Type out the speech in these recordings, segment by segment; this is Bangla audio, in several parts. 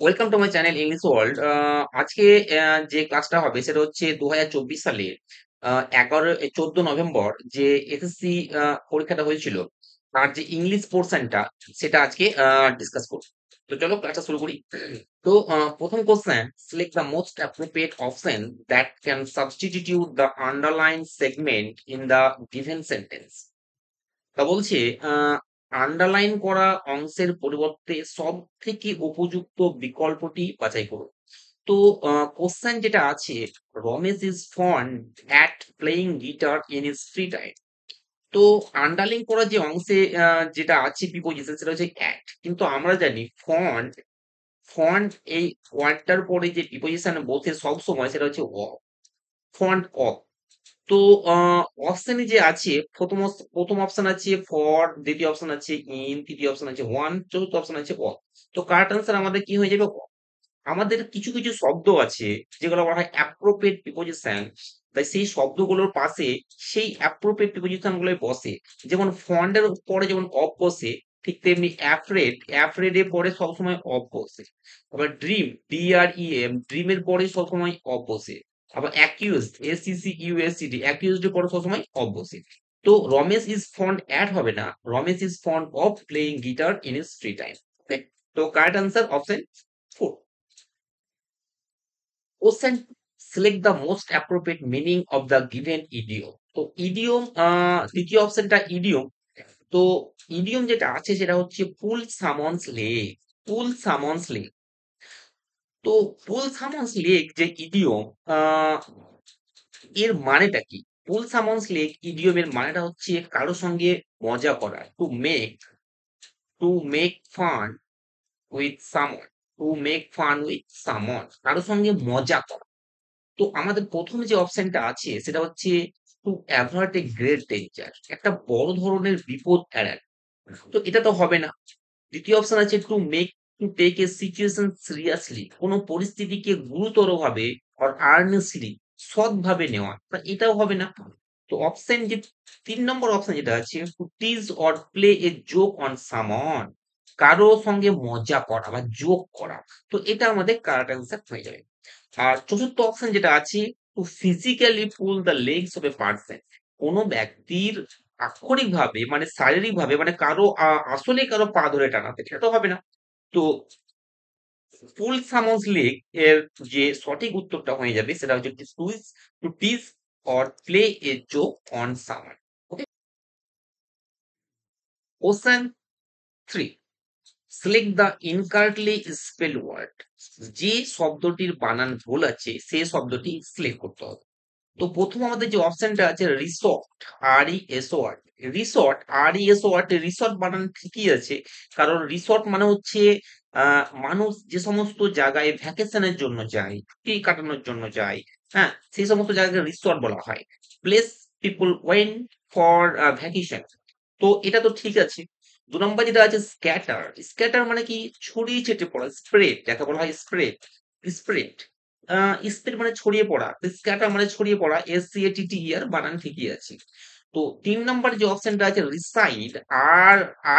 Welcome to my channel English world. আজকে যে ক্লাসটা হবে সেটা হচ্ছে 2024 সালের 14 নভেম্বর যে এসএসসি পরীক্ষাটা হয়েছিল, আর যে ইংলিশ পোর্শনটা সেটা আজকে ডিসকাস করব। তো চলো ক্লাসটা শুরু করি। তো প্রথম question, select the most appropriate option that can substitute the underline segment in the given sentence. তা বলছে আন্ডারলাইন করা অংশের পরিবর্তে সব থেকে উপযুক্ত বিকল্পটি বাছাই করুন। তো কোশ্চেন যেটা আছে, Ramesh is fond at playing guitar in his free time. তো আন্ডারলাইন করা যে অংশে যেটা আছে প্রিপোজিশন সেটা হচ্ছে অ্যাট, কিন্তু আমরা জানি ফন্ট ফন্ট এই ওয়ার্ডটার পরে যে প্রিপোজিশন বসে সব সময় সেটা হচ্ছে ফন্ট অফ। তো অপশনে যে আছে প্রথম অপশন আছে ফর, দ্বিতীয় অপশন আছে ইন, তৃতীয় অপশন আছে ওয়ান, চতুর্থ অপশন আছে অফ। তো কারেক্ট আনসার আমাদের কি হয়ে যাবে? আমাদের কিছু কিছু শব্দ আছে যেগুলো বলা হয় অ্যাপ্রোপ্রিয়েট প্রিপোজিশন, তাই সেই শব্দগুলোর পাশে সেই অ্যাপ্রোপ্রিয়েট প্রিপোজিশন গুলো বসে। যেমন ফন্ডের পরে যেমন অফ বসে, ঠিক তেমনি অ্যাফ্রেড এর পরে সবসময় অফ বসে। আবার DREM ড্রিমের পরে সবসময় অফ বসে। আবার অ্যাকিউজড অ্যাকিউজড এর পরে সবসময় অফ বসে। তো রমেশ ইজ ফন্ড অ্যাড হবে না, Ramesh is fond of playing guitar in his free time. Okay, তো correct answer option 4. Question, select the most appropriate meaning of the given idiom. তো ইডিয়ম, দ্বিতীয় অপশনটা ইডিয়ম। তো ইডিয়ম যেটা আছে সেটা হচ্ছে পুল সামন্স লেগ। পুল সামন্স লেগ। তো পুল সামন্স লেগ যে ইডিয়ম, এর মানেটা কি? পুল সামন্স লেগ ইডিয়মের মানেটা হচ্ছে কারো সঙ্গে মজা করা, টু মেক ফান উইথ সামন। কারো সঙ্গে মজা করা। তো আমাদের প্রথম যে অপশনটা আছে সেটা হচ্ছে to avoid a great danger, একটা বড় ধরনের বিপদ এড়ান। তো এটা তো হবে না। দ্বিতীয় অপশন আছে to take a situation seriously, কোনো পরিস্থিতিকে গুরুতরভাবে আর আর্নেস্টলি, সৎভাবে নেওয়া, তা এটাও হবে না। তো অপশন যে 3 নম্বর অপশন যেটা আছে to tease or play a joke on someone, কারো সঙ্গে মজা করা বা জোক করা। তো এটা আমাদের কারেক্ট অ্যান্সার হয়ে যাবে। আর চতুর্থ অপশন যেটা আছে two physically pull the legs of a person, কোন ব্যক্তির আক্ষরিকভাবে মানে শারীরিকভাবে মানে কারো আসলে কারো পা ধরে টানাতে, সেটা তো হবে না। তো ফুল সামন্স লেগ এর যে সঠিক উত্তরটা হয়ে যাবে সেটা হচ্ছে to tease or play a joke on someone. Okay, question 3, select the incorrectly spell word. যে শব্দটির বানান ভুল আছে সেই শব্দটি সিলেক্ট করতে হবে। তো প্রথম আমাদের যে অপশনটা আছে রিসর্ট, RESORT, রিসর্ট বানান ঠিকই আছে। কারণ রিসর্ট মানে হচ্ছে মানুষ যে সমস্ত জায়গায় ভ্যাকেশনের জন্য যায়, ছুটি কাটানোর জন্য যায়, হ্যাঁ, সেই সমস্ত জায়গাকে রিসর্ট বলা হয়। Place people went for vacation. তো এটা তো ঠিক আছে। 2 নম্বর যেটা আছে স্ক্যাটার মানে কি? ছড়িয়ে ছিটে পড়া, স্প্রেড, যাকে বলা হয় স্প্রেড। স্প্রেড মানে ছড়িয়ে পড়া, স্ক্যাটার মানে ছড়িয়ে পড়া, SCATTER বানান ঠিকই আছে। তো 3 নম্বর যে অপশনটা আছে রিসাইড,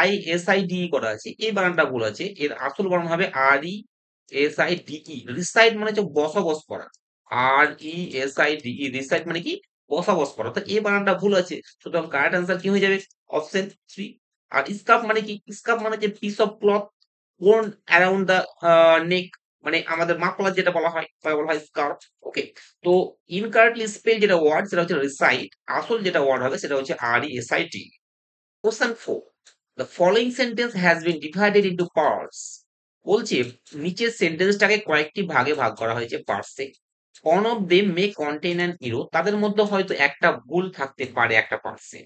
RISIDE করা আছে, এই বানানটা ভুল আছে। এর আসল বানান হবে RESIDE। রিসাইড মানে হচ্ছে বসবাস করা, RESIDE, রিসাইড মানে কি? বসবাস করা। তো এই বানানটা ভুল আছে, সুতরাং কারেক্ট আনসার কি হয়ে যাবে? অপশন 3। আর স্কার্ফ মানে কি? স্কার্ফ মানে যে piece of cloth worn around the neck, মানে আমাদের মাফলার যেটা বলা হয় তাকে বলা হয় স্কার্ফ। ওকে, তো ইনকারেক্টলি স্পেল যেটা ওয়ার্ড সেটা হচ্ছে রিসাইট, আসল যেটা ওয়ার্ড হবে সেটা হচ্ছে RESIT। Question 4, the following sentence has been divided into parts. বলছে নিচের সেন্টেন্সটাকে কয়েকটি ভাগে ভাগ করা হয়েছে পার্টসে। One of them may contain an error, তাদের মধ্যে হয়তো একটা ভুল থাকতে পারে একটা পার্টসে।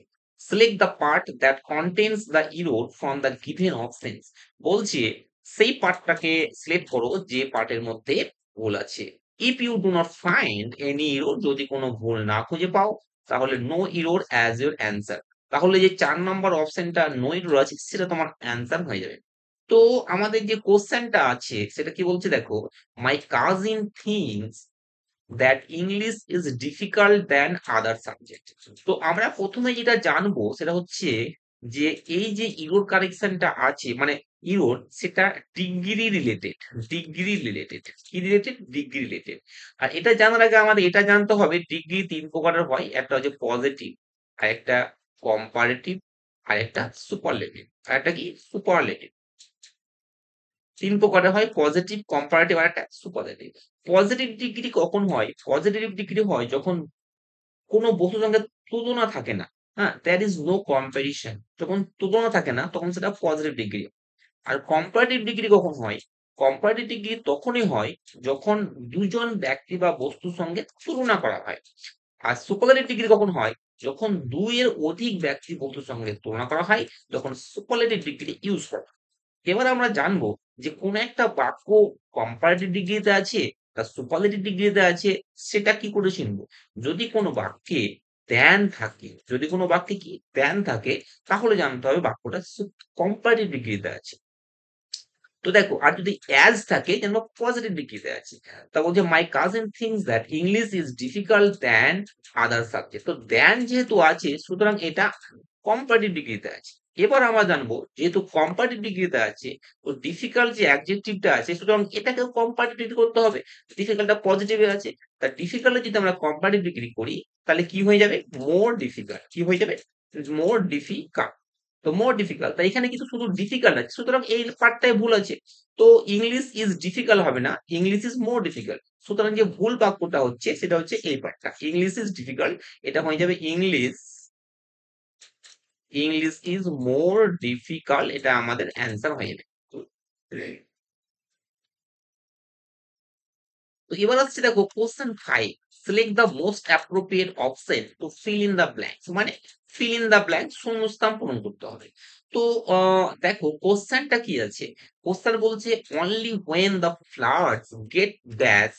Select the part that contains the error from the given options. বলছে সেই পার্টটাকে সিলেক্ট করো যে পার্টের মধ্যে ভুল আছে। If you do not find any error, যদি কোনো ভুল না খুঁজে পাও তাহলে no error as your answer. তাহলে যে 4 নম্বর অপশনটা নো ইরোর আছে সেটা তোমার অ্যান্সার হয়ে যাবে। তো আমাদের যে কোশ্চেনটা আছে সেটা কি বলছে দেখো, my cousin things that English is difficult than other subject. তো আমরা প্রথমে যেটা জানবো সেটা হচ্ছে যে এই যে ইরোর কারেকশনটা আছে মানে ইরোড সেটা ডিগ্রি রিলেটেড, ডিগ্রি রিলেটেড, কি রিলেটেড, ডিগ্রি রিলেটেড। আর এটা জানার আগে আমাদের এটা জানতে হবে ডিগ্রি তিন প্রকারের হয়, একটা হচ্ছে পজিটিভ, আর একটা কম্পারেটিভ, আর একটা সুপারলেটিভ, আর একটা কি সুপারলেটিভ। তিন প্রকারের হয়, পজিটিভ, কম্পারেটিভ আর একটা সুপারলেটিভ। পজিটিভ ডিগ্রি কখন হয়? পজিটিভ ডিগ্রি হয় যখন কোনো বস্তুর সঙ্গে তুলনা থাকে না, হ্যাঁ, দ্যার ইজ নো কম্পারিশন, যখন তুলনা থাকে না তখন সেটা পজিটিভ ডিগ্রি। আর কম্পারেটিভ ডিগ্রি কখন হয়? কম্পারেটিভ ডিগ্রি তখনই হয় যখন দুজন ব্যক্তি বা বস্তুর সঙ্গে তুলনা করা হয়। আর সুপারলেটিভ ডিগ্রি কখন হয়? যখন দুইয়ের অধিক ব্যক্তি বস্তুর সঙ্গে তুলনা করা হয়, তখন সুপারলেটিভ ডিগ্রি ইউজ করা হয়। এবার আমরা জানবো যে কোন একটা বাক্য কম্পারেটিভ ডিগ্রিতে আছে বা সুপারলেটিভ ডিগ্রিতে আছে, সেটা কি করে চিনবো? যদি কোনো বাক্যে দেন থাকে, যদি কোনো বাক্যে কি দেন থাকে, তাহলে জানতে হবে বাক্যটা কম্পারেটিভ ডিগ্রিতে আছে। তো দেখো, আর যদি অ্যাজ থাকে যেন পজিটিভ ডিগ্রিতে আছে। তা বলছে my cousin things that English is difficult than other subject. তো দ্যান যেহেতু আছে, সুতরাং এটা কম্পারেটিভ ডিগ্রিতে আছে। এবার আমরা জানবো যেহেতু কম্পারেটিভ ডিগ্রিতে আছে, তো ডিফিকাল্ট যে অ্যাডজেক্টিভটা আছে, সুতরাং এটাকেও কম্পারেটিভ ডিগ্রি করতে হবে। ডিফিকাল্টটা পজিটিভে আছে, তা ডিফিকাল্টে যদি আমরা কম্পারেটিভ ডিগ্রি করি, তাহলে কি হয়ে যাবে? More difficult. কি হয়ে যাবে? More difficult. তো মোর ডিফিকাল্ট, তাই এখানে কিন্তু শুধু ডিফিকাল্ট আছে, সুতরাং এই পার্টটাই ভুল আছে। তো ইংলিশ ইজ ডিফিকাল্ট হবে না, ইংলিশ ইজ মোর ডিফিকাল্ট। সুতরাং যে ভুল বাক্যটা হচ্ছে সেটা হচ্ছে এই পার্টটা, ইংলিশ ইজ ডিফিকাল্ট। এটা হয়ে যাবে English, English is more difficult, এটা আমাদের অ্যান্সার হয়ে যাবে। তো এবার আসছে দেখো question 5, select the most appropriate option to fill in the blanks. মানে ফিল ইন দ্য ব্ল্যাঙ্কস, শূন্যস্থান পূরণ করতে হবে। তো দেখো কোশ্চেনটা কি আছে? কোশ্চেন বলছে only when the floods get dash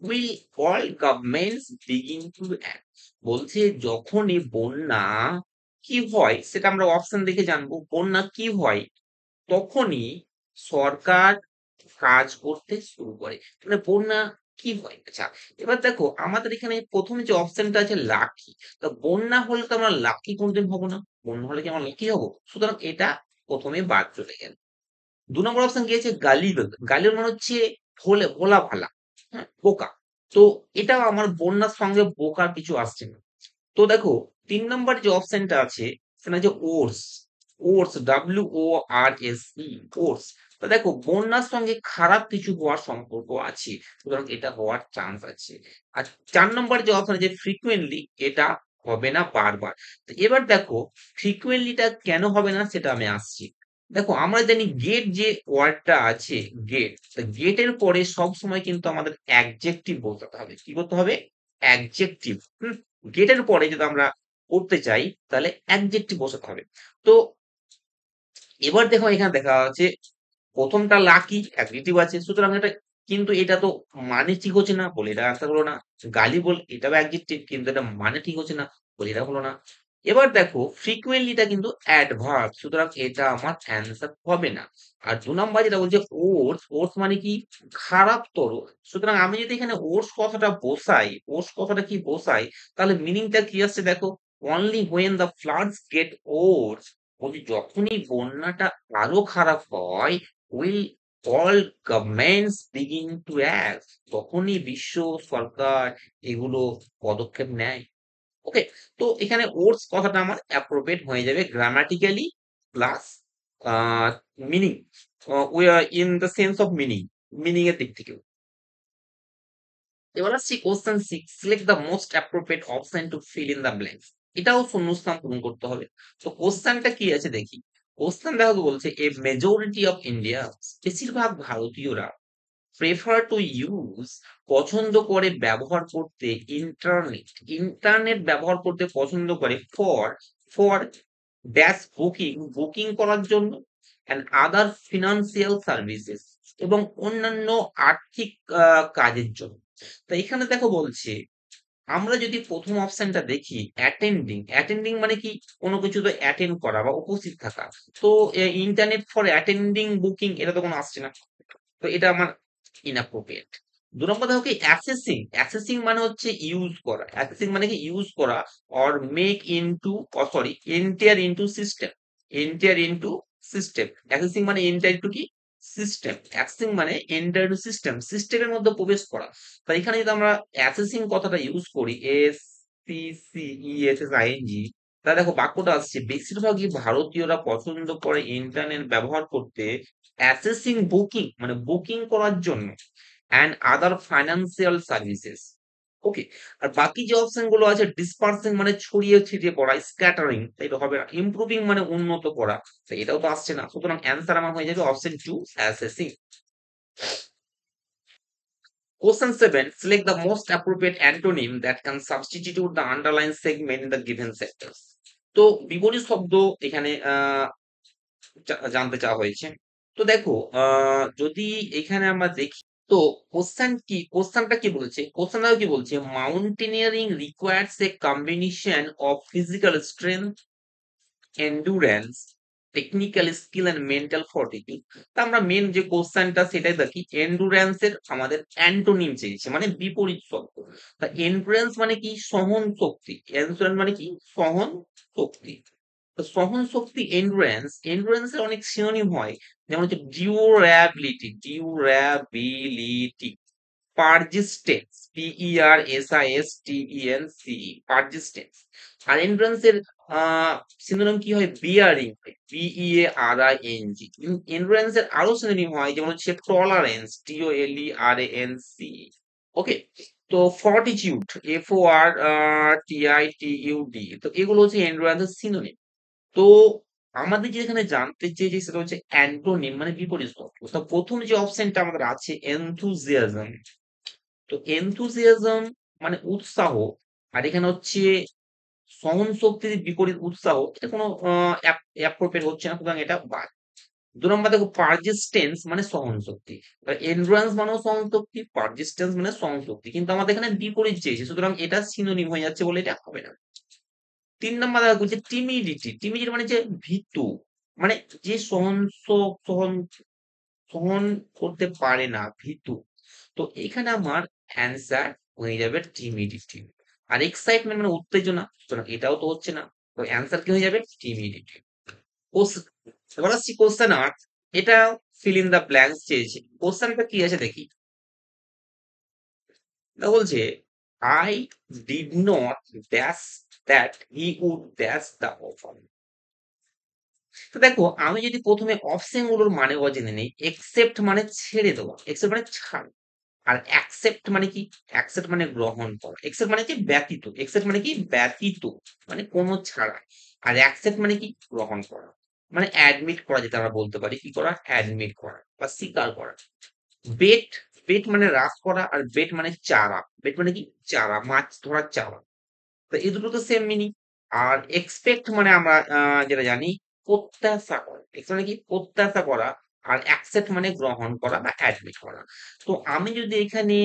will all governments begin to act. বলছে যখনই বন্যা কি হয়, সেটা আমরা অপশন দেখে জানবো। বন্যা কি হয় তখনই সরকার কাজ করতে শুরু করে। মানে বন্যা কি হয়? আচ্ছা, এবার দেখো আমাদের এখানে প্রথমে যে অপশনটা আছে লাকি। তো বন্যা হলে তো আমরা লাকি কোনদিন হবো না। বন্যা হলে কি আমরা লাকি হবো? সুতরাং এটা প্রথমে বাদ চলে গেল। ২ নম্বর অপশন কি আছে? গালিবেল। গালিবেল মানে হচ্ছে ভোলা ভালা, হ্যাঁ? বোকা। তো এটাও আমার বন্যার সঙ্গে বোকার কিছু আসছে না। তো দেখো ৩ নম্বর যে অপশনটা আছে সেটা হচ্ছে ওর্স। ওর্স, WORSE, ওর্স। তো দেখো বন্যার সঙ্গে খারাপ কিছু হওয়ার সম্পর্ক আছে। সুতরাং এটা হওয়ার চান্স আছে। আর ৪ নম্বর যে অপশন আছে ফ্রিকোয়েন্টলি, এটা হবে না বারবার। তো এবার দেখো ফ্রিকোয়েন্টলিটা কেন হবে না সেটা আমি আসছি। দেখো আমরা জানি গেট যে ওয়ার্ডটা আছে, গেট। তো গেটের পরে সবসময় কিন্তু আমাদের অ্যাডজেক্টিভ বসাতে হবে। কি করতে হবে? অ্যাডজেক্টিভ। গেটের পরে যদি আমরা করতে চাই তাহলে অ্যাডজেক্টিভ বসাতে হবে। তো এবার দেখো এখানে দেখা যাচ্ছে প্রথমটা লাকি, অ্যাডজেক্টিভ আছে, সুতরাং এটা, কিন্তু এটা তো মানে ঠিক হচ্ছে না বলে এটা আনসার হলো না। গালি বল, এটাও অ্যাডজেক্টিভ, কিন্তু এটা মানে ঠিক হচ্ছে না বলে এটা হলো না। এবার দেখো ফ্রিকুয়েন্টলিটা কিন্তু অ্যাডভার্ব, সুতরাং এটা আমার অ্যান্সার হবে না। আর ২ নাম্বার যেটা বলছে ওর্স, ওর্স মানে কি? খারাপতর। সুতরাং আমি যদি এখানে ওর্স কথাটা বসাই, ওর্স কথাটা কি বসাই, তাহলে মিনিংটা কি আসছে দেখো, only when the floods get worse. বলছি যখনই বন্যাটা আরো খারাপ হয়, will all governments begin to act, তখনই বিশ্ব সরকার এগুলো পদক্ষেপ নেয়। ওকে, তো এখানে ওটস কথাটা আমার অ্যাপ্রোপ্রিয়েট হয়ে যাবে grammatically plus meaning, in the sense of meaning, meaning এর দিক থেকেও। এবার আসছি question 6, select the most appropriate option to fill in the blanks. এটাও শূন্যস্থান পূরণ করতে হবে। তো কোশ্চেনটা কি আছে দেখি। কোশ্চেন দেখো বলছে এ মেজরিটি অফ ইন্ডিয়া, বেশিরভাগ ভারতীয়রা প্রেফার টু ইউজ, পছন্দ করে ব্যবহার করতে, ইন্টারনেট, ইন্টারনেট ব্যবহার করতে পছন্দ করে for, for dash booking, booking করার জন্য, অ্যান্ড আদার ফিনান্সিয়াল সার্ভিসেস, এবং অন্যান্য আর্থিক কাজের জন্য। তো এখানে দেখো বলছে আমরা যদি প্রথম অপশনটা দেখি অ্যাটেন্ডিং, অ্যাটেন্ডিং মানে কি? কোনো কিছুতে অ্যাটেন্ড করা বা উপস্থিত থাকা। তো ইন্টারনেট ফর অ্যাটেন্ডিং বুকিং, এটা তো কোনো আসছে না। তো এটা আমার ইনঅ্যাপ্রোপ্রিয়েট। ২ নম্বর দেখো কি অ্যাক্সেসিং, অ্যাক্সেসিং মানে হচ্ছে ইউজ করা। অ্যাক্সেসিং মানে কি? ইউজ করা, or make into, sorry, enter into system, enter into system. Accessing মানে এন্টার টু কি? সিস্টেম। অ্যাক্সেসিং মানে এন্টার টু সিস্টেম। সিস্টেমের মধ্যে প্রবেশ করা। তো এখানে যদি আমরা অ্যাসেসিং কথাটা ইউজ করি ASSEING, তাহলে দেখো বাক্যটা আসছে বেশিরভাগই ভারতীয়রা পছন্দ করে ইন্টারনেট ব্যবহার করতে অ্যাসেসিং বুকিং মানে বুকিং করার জন্য অ্যান্ড আদার ফাইন্যান্সিয়াল সার্ভিসেস। ওকে। আর বাকি যে অপশন গুলো আছে ডিসপার্সিং মানে ছড়িয়ে ছিটিয়ে পড়া, স্ক্যাটারিং এটা হবে না, ইমপ্রুভিং মানে উন্নত করা, তো এটাও তো আসছে না, সুতরাং অ্যান্সার আমার হয়ে যাবে option 2 assessing. Question 7. Select the most appropriate antonym that can substitute the underlying segment in the given sentence. তো বিপরীত শব্দ এখানে জানতে চাওয়া হয়েছে। তো দেখো যদি এখানে আমরা দেখি, তো কোশ্চেনটা কি বলেছে? কোশ্চেনটা কি বলছে? Mountaineering requires a combination of physical strength, endurance, technical skill and mental fortitude. তা আমরা মেন যে কোশ্চেনটা সেটাই দেখি, এন্ডুরেন্স এর আমাদের অ্যান্টোনিম চেয়েছে মানে বিপরীত শব্দ। তা এন্ডুরেন্স মানে কি? সহন শক্তি। এন্ডুরেন্স মানে কি? সহন শক্তি। তো সহন শক্তি এন্ডুরেন্স, এন্ডুরেন্স এর অনেক সিনোনিম হয়, যেমন হচ্ছে ডিউরেবিলিটি, পারজিস্টেন্স, PERSISTENCE, পারজিস্টেন্স। আর এন্ডুরেন্স এর সিনোনিম কি হয়? Bearing, BEARING। এন্ডুরেন্স এর আরো সিনোনিম হয়, যেমন হচ্ছে টলারেন্স, TOLERANCE। ওকে। তো ফর্টিটিউড, FORTITUD, তো এগুলো হচ্ছে এন্ডুরেন্স এর সিনোনিম। তো আমাদের যে এখানে জানতে চেয়েছি সেটা হচ্ছে অ্যান্টোনিম মানে বিপরীত শব্দ। তো প্রথম যে অপশনটা আমাদের আছে এনথুজিয়াজম। তো এনথুজিয়াজম মানে উৎসাহ, আর এখানে হচ্ছে সহন শক্তির বিপরীত উৎসাহ, এটা কোনো অ্যাপ্রোপ্রিয়েট হচ্ছে না, সুতরাং এটা বাদ। 2 নম্বর দেখো পারজিস্টেন্স মানে সহন শক্তি। এন্ডুরেন্স মানেও সহন শক্তি, পারজিস্টেন্স মানে সহন শক্তি, কিন্তু আমাদের এখানে বিপরীত চেয়েছে, সুতরাং এটা সিনোনিম হয়ে যাচ্ছে বলে এটা হবে না। 3 নাম্বার দেখো যে টিমিডিটি, টিমিডিটি মানে যে ভীতু, মানে যে সহন সহন করতে পারে না, ভীতু। তো এখানে আমার অ্যান্সার হয়ে যাবে টিমিডিটি। আর এক্সাইটমেন্ট মানে উত্তেজনা, সুতরাং এটাও তো হচ্ছে না, তো অ্যান্সার কি হয়ে যাবে? টিমিডিটি। এবার আসছি কোশ্চেন 8। এটা ফিল ইন দ্য ব্ল্যাঙ্কস চেয়েছে। কোশ্চেনটা কি আছে দেখি। এটা বলছে I did not dash that he would dash the offer. তো দেখো আমি যদি প্রথমে অপশন গুলোর মানে জেনে নেই, একসেপ্ট মানে ছেড়ে দেওয়া, একসেপ্ট মানে ছাড়। আর অ্যাকসেপ্ট মানে কি? অ্যাকসেপ্ট মানে গ্রহণ করা। অ্যাকসেপ্ট মানে কি? ব্যতীত। অ্যাকসেপ্ট মানে কি? ব্যতীত। মানে কোনো ছাড়া। আর অ্যাকসেপ্ট মানে কি? গ্রহণ করা। মানে অ্যাডমিট করা, যেটা আমরা বলতে পারি কি করা? অ্যাডমিট করা বা স্বীকার করা। বেট, বেট মানে হ্রাস করা, আর বেট মানে চারা। বেট মানে কি? চারা, মাছ ধরার চারা। তো এই দুটো তো সেম মিনিং। আর এক্সপেক্ট মানে আমরা যেটা জানি প্রত্যাশা করা। এক্সপেক্ট মানে কি? প্রত্যাশা করা। আর অ্যাকসেপ্ট মানে গ্রহণ করা বা অ্যাডমিট করা। তো আমি যদি এখানে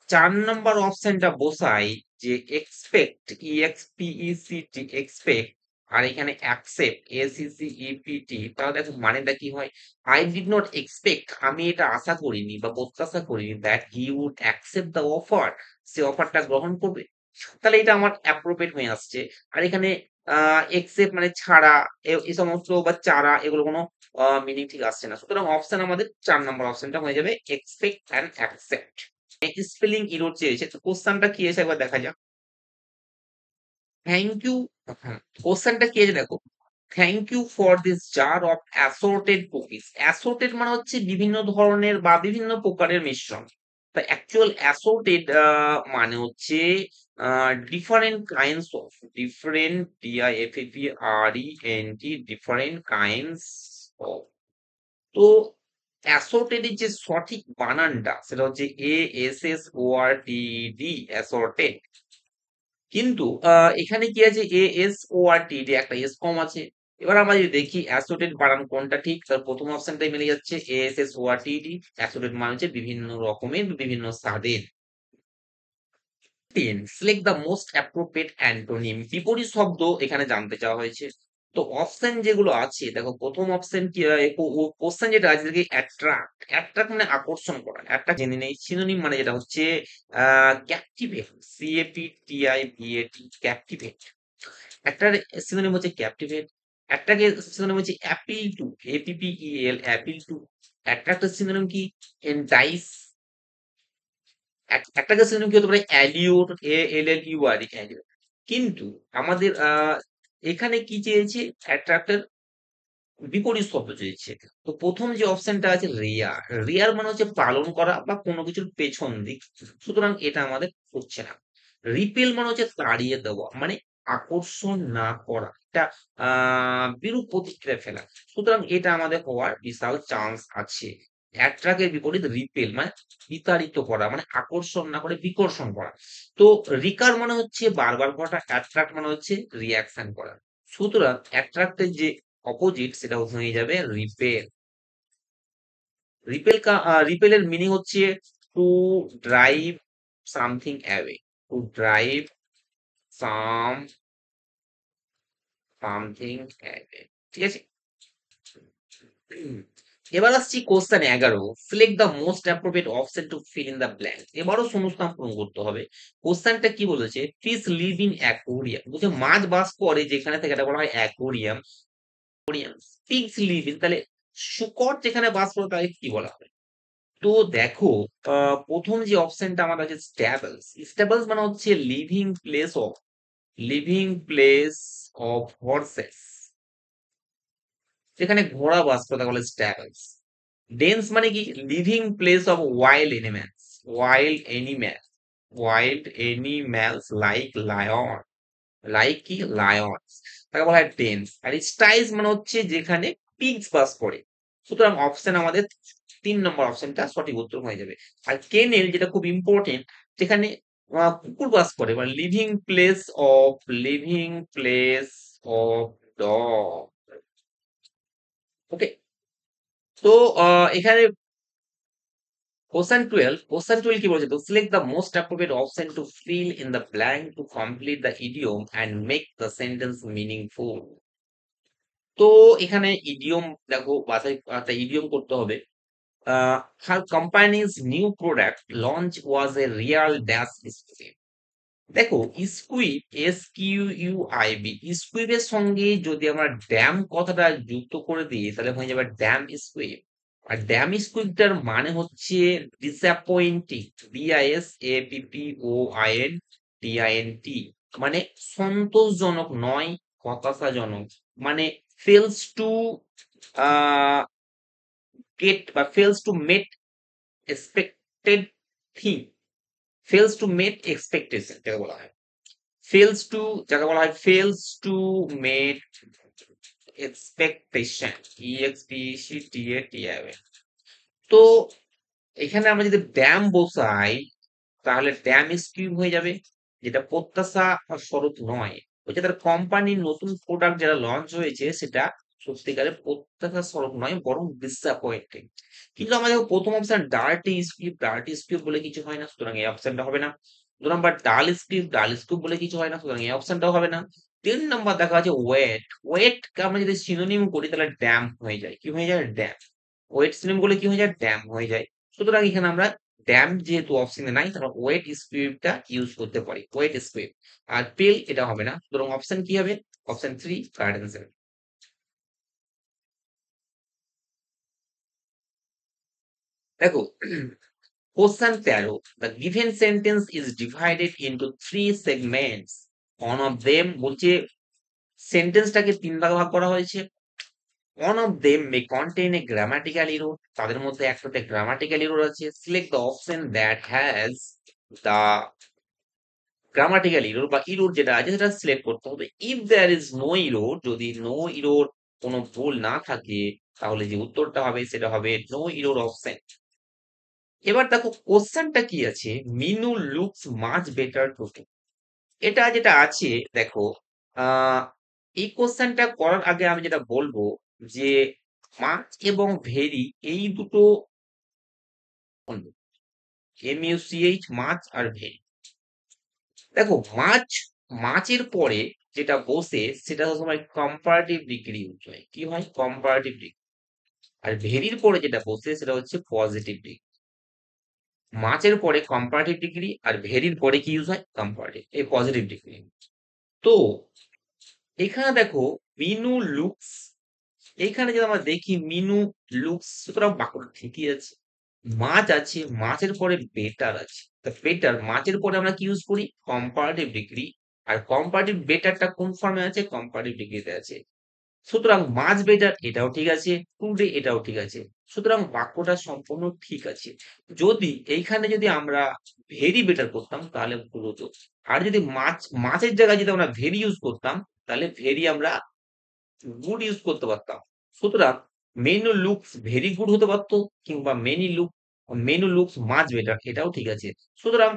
4 নাম্বার অপশনটা বসাই, যে এক্সপেক্ট, EXPECT, এক্সপেক্ট, আর এখানে অ্যাকসেপ্ট, ACCEPT, তাহলে দেখো মানেটা কি হয়? আই ডিড নট এক্সপেক্ট, আমি এটা আশা করিনি বা প্রত্যাশা করিনি, that he would accept the offer, সে অফারটা গ্রহণ করবে। তাহলে এটা আমার অ্যাপ্রোপ্রিয়েট হয়ে আসছে। আর এখানে একসেপ্ট মানে ছাড়া, এই সমস্ত বা চারা, এগুলো কোনো মিনিং ঠিক আসছে না, সুতরাং অপশন আমাদের 4 নম্বর অপশনটা হয়ে যাবে expect and accept. Spelling error চেয়েছে, তো কোশ্চেনটা কি এসে একবার দেখা যাক। Thank you. কোশ্চেনটা কি আছে দেখো, thank you for this jar of assorted cookies. Assorted মানে হচ্ছে বিভিন্ন ধরনের বা বিভিন্ন প্রকারের মিশ্রণ। তা অ্যাকচুয়াল অ্যাসর্টেড মানে হচ্ছে different kinds of, different, DIFFERENT, different kinds of. তো অ্যাসর্টেড এর যে সঠিক বানানটা সেটা হচ্ছে ASSORTED, অ্যাসর্টেড। কিন্তু এখানে কি আছে? ASORTED, একটা এস কম আছে। এবার আমরা যদি দেখি অ্যাসোটেড বানান কোনটা ঠিক, তার প্রথম অপশনটাই মিলে যাচ্ছে, ASSORTED। অ্যাসোটেড মানে হচ্ছে বিভিন্ন রকমের, বিভিন্ন স্বাদের। 10. Select the most appropriate antonym, বিপরীত শব্দ এখানে জানতে চাওয়া হয়েছে। তো অপশন যেগুলো আছে দেখো, প্রথম অপশন কি, কোশ্চেন যেটা আছে দেখি অ্যাট্রাক্ট। অ্যাট্রাক্ট মানে আকর্ষণ করা, অ্যাট্রাক্ট জেনে নেই। সিনোনিম মানে যেটা হচ্ছে ক্যাপটিভেট, CAPTIVAT, ক্যাপটিভেট। একটা সিনোনিম হচ্ছে ক্যাপটিভেট। একটাকে সিনোনিম হচ্ছে appeal two, APPEL, appeal two. একটা সিনোনিম কি? এন্টাইস। একটাকে সিনোনিম কি হতে পারে? অ্যালিওর, ALLUR, অ্যালিওর। কিন্তু আমাদের এখানে কি চেয়েছে? অ্যাট্রাক্টের বিপরীত শব্দ চেয়েছে। তো প্রথম যে অপশনটা আছে রেয়ার, রেয়ার মানে হচ্ছে পালন করা বা কোনো কিছুর পেছন দিক। সুতরাং এটা আমাদের হচ্ছে না। রিপেল মানে হচ্ছে তাড়িয়ে দেওয়া, মানে আকর্ষণ না করা, এটা বিরূপ প্রতিক্রিয়া ফেলা। সুতরাং এটা আমাদের হওয়ার বিশাল চান্স আছে। অ্যাট্রাক্টের বিপরীত রিপেল মানে বিতাড়িত করা, মানে আকর্ষণ না করে বিকর্ষণ করা। তো রিকার মানে হচ্ছে বারবার করাটা, অ্যাট্রাক্ট মানে হচ্ছে রিয়াকশন করা। সুতরাং অ্যাট্রাক্টের যে অপোজিট সেটা হয়ে যাবে রিপেল। রিপেলের মিনিং হচ্ছে to drive something away, to drive some something away. ঠিক আছে। এবার আসছি question 11, select the most appropriate option to fill in the blank. এবারও শূন্যস্থান পূরণ করতে হবে। কোশ্চেনটা কি বলেছে? ফিশ লিভ ইন অ্যাকোরিয়াম, বলছে মাছ বাস করে যেখানে, থেকে এটা বলা হয় অ্যাকোরিয়াম। পিগস লিভ ইন, তাহলে শূকর যেখানে বাস করে তাকে কি বলা হবে? তো দেখো, প্রথম যে অপশনটা আমার আছে স্ট্যাবলস। স্ট্যাবলস মানে হচ্ছে লিভিং প্লেস অফ হর্সেস, যেখানে ঘোড়া বাস করে তাকে বলে স্ট্যাবলস। ডেন্স মানে কি? Living place of wild animals like lion, কি লায়ন্স, তাকে বলা হয় ডেন্স। আর স্টাইস মানে হচ্ছে যেখানে পিগস বাস করে। সুতরাং অপশন আমাদের 3 নম্বর অপশনটা সঠিক উত্তর হয়ে যাবে। আর কেনেল যেটা খুব ইম্পর্টেন্ট, যেখানে কুকুর বাস করে, মানে living place of dog. Okay. তো এখানে কোশ্চেন 12 কি বলছে? তো select the most appropriate option to fill in the blank to complete the idiom and make the sentence meaningful. তো এখানে ইডিয়ম দেখো, বাছাই একটা ইডিয়ম করতে হবে। her company's new product launch was a real dash scheme. দেখো, স্কুইব, SQUIB, স্কুইবের সঙ্গে যদি আমরা ড্যাম কথাটা যুক্ত করে দিই তাহলে হয়ে যাবে ড্যাম স্কুইব। আর ড্যাম স্কুইবটার মানে হচ্ছে ডিসঅ্যাপয়েন্টিং, DISAPPOINTINT, মানে সন্তোষজনক নয়, হতাশাজনক, মানে ফেলস টু গেট বা fails to meet expected thing, fails to meet expectation যাকে বলা হয়, fails to meet expectation, EXPECTATION। তো এখানে আমরা যদি ড্যাম বসাই তাহলে ড্যাম স্কিম হয়ে যাবে, যেটা প্রত্যাশা স্বরূপ নয়। হচ্ছে তার কোম্পানির নতুন প্রোডাক্ট যেটা লঞ্চ হয়েছে সেটা সত্যিকারের প্রত্যাশা স্বরূপ নয়, বরং ডিসঅ্যাপয়েন্টিং। কিন্তু আমাদের প্রথম অপশন ডার্টি স্ক্রিপ্ট বলে কিছু হয় না, সুতরাং এই অপশনটা হবে না। 2 নম্বর ডাল স্ক্রিপ্ট বলে কিছু হয় না, সুতরাং এই অপশনটাও হবে না। 3 নম্বর দেখা যাচ্ছে ওয়েট কে আমরা যদি সিনোনিম করি তাহলে ড্যাম হয়ে যায়, কি হয়ে যায়? ড্যাম। ওয়েট সিনোনিম করলে কি হয়ে যায়? ড্যাম হয়ে যায়। সুতরাং এখানে আমরা ড্যাম যেহেতু অপশনে নাই, তাহলে ওয়েট স্ক্রিপ্টটা ইউজ করতে পারি, ওয়েট স্ক্রিপ্ট। আর পেল এটা হবে না, সুতরাং অপশন কি হবে? Option 3 correct answer. দেখো, question 13, the given sentence is divided into 3 segments. One of them বলছে সেন্টেন্সটাকে 3 ভাগে ভাগ করা হয়েছে। One of them may contain a grammatical error, তাদের মধ্যে একটাতে grammatical error আছে। Select the option that has the grammatical error বা ইরর যেটা আছে সেটা সিলেক্ট করতে হবে। If there is no error, যদি নো ইরর, কোনো ভুল না থাকে, তাহলে যে উত্তরটা হবে সেটা হবে নো ইরর অপশন। এবার দেখো কোশ্চেনটা কি আছে, Minu looks much better today. এটা যেটা আছে দেখো, আহ এই কোশ্চেনটা করার আগে আমি যেটা বলবো যে মাচ এবং ভেরি এই দুটো, MUCH, মাচ আর ভেরি। দেখো মাছের পরে যেটা বসে সেটা সবসময় কম্পারেটিভ ডিগ্রি ইউজ হয়। কি হয়? Comparative degree. আর ভেরির পরে যেটা বসে সেটা হচ্ছে পজিটিভ ডিগ্রি। মাছের পরে কম্পারেটিভ ডিগ্রি আর ভেরির পরে কি ইউজ হয়? কম্পারেটিভ, এই পজিটিভ ডিগ্রি। তো এখানে দেখো মিনু লুকস, এখানে যদি আমরা দেখি মিনু লুকস, সুতরাং বাক্যটা ঠিকই আছে। মাছ আছে, মাছের পরে বেটার আছে। তা বেটার মাছের পরে আমরা কি ইউজ করি? Comparative degree. আর কম্পারেটিভ বেটারটা কোন ফর্মে আছে? কম্পারেটিভ ডিগ্রিতে আছে। সুতরাং মাছ বেটার এটাও ঠিক আছে, টুডে এটাও ঠিক আছে। সুতরাং বাক্যটা সম্পূর্ণ ঠিক আছে। যদি এইখানে যদি আমরা ভেরি বেটার করতাম তাহলে ভুল হতো। আর যদি মাছের জায়গায় যদি আমরা ভেরি ইউজ করতাম তাহলে ভেরি আমরা গুড ইউজ করতে পারতাম। সুতরাং মেনু লুকস ভেরি গুড হতে পারতো, কিংবা মেনু লুকস মাচ বেটার এটাও ঠিক আছে। সুতরাং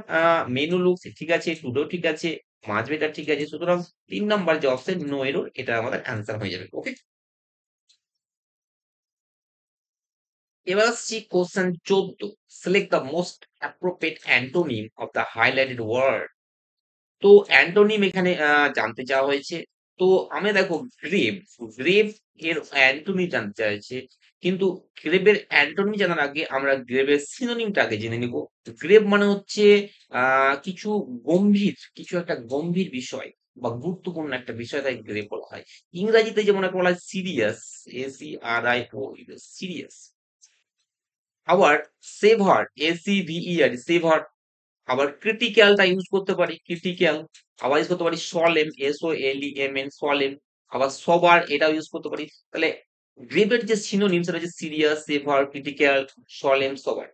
মেনু লুকস ঠিক আছে, টুডেও ঠিক আছে, মাচ বেটার ঠিক আছে। সুতরাং ৩ নাম্বার যে অপশন নো এরর এটা আমাদের অ্যান্সার হয়ে যাবে। ওকে? এবার আসছি question ১৪। Select the most appropriate antonym of the highlighted word. তো অ্যান্টোনিম এখানে জানতে চাওয়া হয়েছে। তো আমি দেখো গ্রেভ, গ্রেভ এর অ্যান্টোনিম জানতে চাইছে। কিন্তু গ্রেভের অ্যান্টোনিম জানার আগে আমরা গ্রেভের সিনোনিমটা আগে জেনে নিব। গ্রেভ মানে হচ্ছে কিছু গম্ভীর, কিছু একটা গম্ভীর বিষয় বা গুরুত্বপূর্ণ একটা বিষয়, তাই গ্রেভ বলা হয়। ইংরেজিতে যেমন একটা বলা হয় সিরিয়াস, SERIO, সিরিয়াস। আবার সেভার, SEVER, সেভার। আবার ক্রিটিক্যালটা ইউজ করতে পারি, ক্রিটিক্যাল। আবার ইউজ করতে পারি সলেম, SOLEMN, সলেম। আবার সবার এটাও ইউজ করতে পারি। তাহলে গ্রেভের যে সিনোনিম সেটা হচ্ছে সিরিয়াস, সেভার, ক্রিটিক্যাল, সলেম, সবার।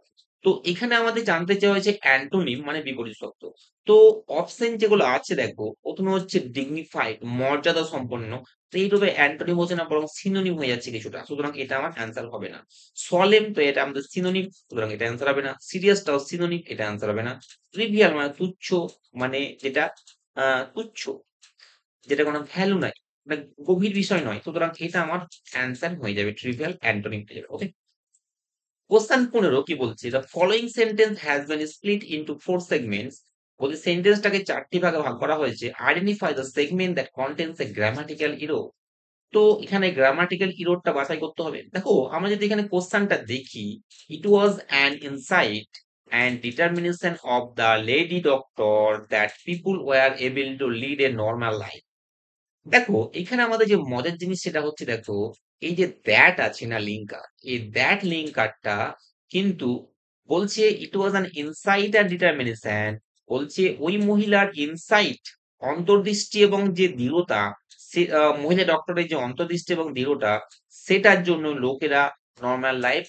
তো এখানে আমাদের জানতে চাওয়া হয়েছে অ্যান্টোনিম মানে বিপরীত শব্দ। তো অপশন যেগুলো আছে দেখো, প্রথমে হচ্ছে ডিগনিফাইড, মর্যাদা সম্পন্ন। তো এইভাবে অ্যান্টোনিম হচ্ছে না, বরং সিনোনিম হয়ে যাচ্ছে কিছুটা। সুতরাং এটা আমার অ্যান্সার হবে না। সলেম, তো এটা আমাদের সিনোনিম, সুতরাং এটা অ্যান্সার হবে না। সিরিয়াসটাও সিনোনিম, এটা অ্যান্সার হবে না। ট্রিভিয়াল মানে তুচ্ছ, মানে যেটা তুচ্ছ, যেটা কোনো ভ্যালু নাই, মানে গভীর বিষয় নয়। সুতরাং এটা আমার অ্যান্সার হয়ে যাবে, ট্রিভিয়াল অ্যান্টোনিম হয়ে যাবে। ওকে? কোশ্চেন ১৫ কি বলছে? The following sentence has bin split into 4 segments. বলছে সেন্টেন্সটাকে ৪ টি ভাগে ভাগ করা হয়েছে। Identify the segment that contains A grammatical error. তো এখানে গ্রামাটিক্যাল এররটা বাছাই করতে হবে। দেখো আমরা যদি এখানে কোশ্চেনটা দেখি, it was an insight and determination of the lady doctor that people were able to lead a normal life. দেখো এখানে আমাদের যে মজার জিনিস সেটা হচ্ছে, দেখো এই যে দ্যাট আছে না লিঙ্কার, এই দ্যাট লিঙ্কারটা কিন্তু বলছে it was an insight and determination. বলছে ওই মহিলার ইনসাইট, অন্তর্দৃষ্টি এবং যে দৃঢ়তা, সে মহিলা ডক্টরের যে অন্তর্দৃষ্টি এবং দৃঢ়তা, সেটার জন্য লোকেরা নর্মাল লাইফ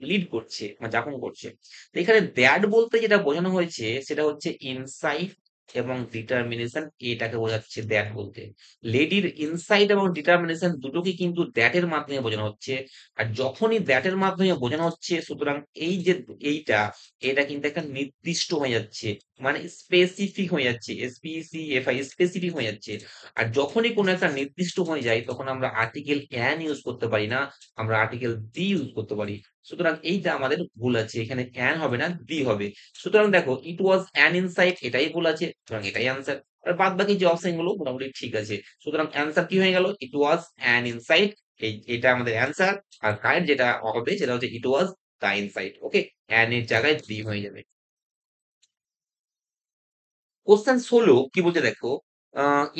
লিড করছে বা যাপন করছে। তো এখানে দ্যাট বলতে যেটা বোঝানো হয়েছে সেটা হচ্ছে ইনসাইট এবং ডিটারমিনেশন, এটাকে বোঝাচ্ছে দ্যাট বলতে। লেডির ইনসাইট এবং ডিটারমিনেশন দুটোকে কিন্তু দ্যাট এর মাধ্যমে বোঝানো হচ্ছে। আর যখনই দ্যাট এর মাধ্যমে বোঝানো হচ্ছে, সুতরাং এই যে এইটা, এটা কিন্তু একটা নির্দিষ্ট হয়ে যাচ্ছে, মানে স্পেসিফিক হয়ে যাচ্ছে, SPECIFI, স্পেসিফিক হয়ে যাচ্ছে। আর যখনই কোনো একটা নির্দিষ্ট হয়ে যায় তখন আমরা আর্টিকেল অ্যান ইউজ করতে পারি না, আমরা আর্টিকেল দি ইউজ করতে পারি। সুতরাং এইটা আমাদের ভুল আছে, এখানে অ্যান হবে না, দি হবে। সুতরাং দেখো ইট ওয়াজ অ্যান ইনসাইট এটাই ভুল আছে, সুতরাং এটাই আনসার। আর বাদ বাকি যে অপশন গুলো মোটামুটি ঠিক আছে। সুতরাং অ্যান্সার কি হয়ে গেল? It was an insight. এটা আমাদের অ্যান্সার। আর কারেক্ট যেটা হবে সেটা হচ্ছে it was the insight. Okay? An এর জায়গায় দি হয়ে যাবে। কোশ্চেন ১৬ কি বলছে দেখো,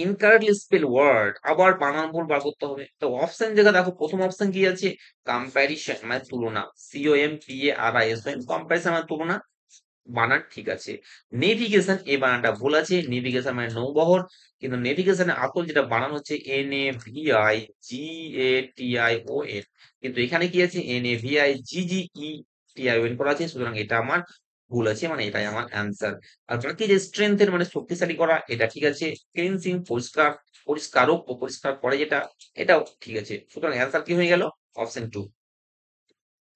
ইনকারেক্টলি স্পেল ওয়ার্ড, আবার বানান ভুল বার করতে হবে। তো অপশন যেটা দেখো, প্রথম অপশন কি আছে? কম্প্যারিশন মানে তুলনা, COMPARISON, কম্প্যারিশন মানে তুলনা, বানান ঠিক আছে। নেভিগেশন, এই বানানটা ভুল আছে। নেভিগেশন মানে নৌবহর, কিন্তু নেভিগেশনের আসল যেটা বানান হচ্ছে NAVIGATION, কিন্তু এখানে কি আছে? NAVIGGETION করা আছে। সুতরাং এটা আমার ভুল আছে, মানে এটাই আমার অ্যান্সার। আর বাকি যে স্ট্রেংথের মানে শক্তিশালী করা, এটা ঠিক আছে। ক্লিনসিং পরিষ্কার, পরিষ্কারক ও পরিষ্কার করে যেটা, এটাও ঠিক আছে। সুতরাং অ্যান্সার কি হয়ে গেল? Option 2।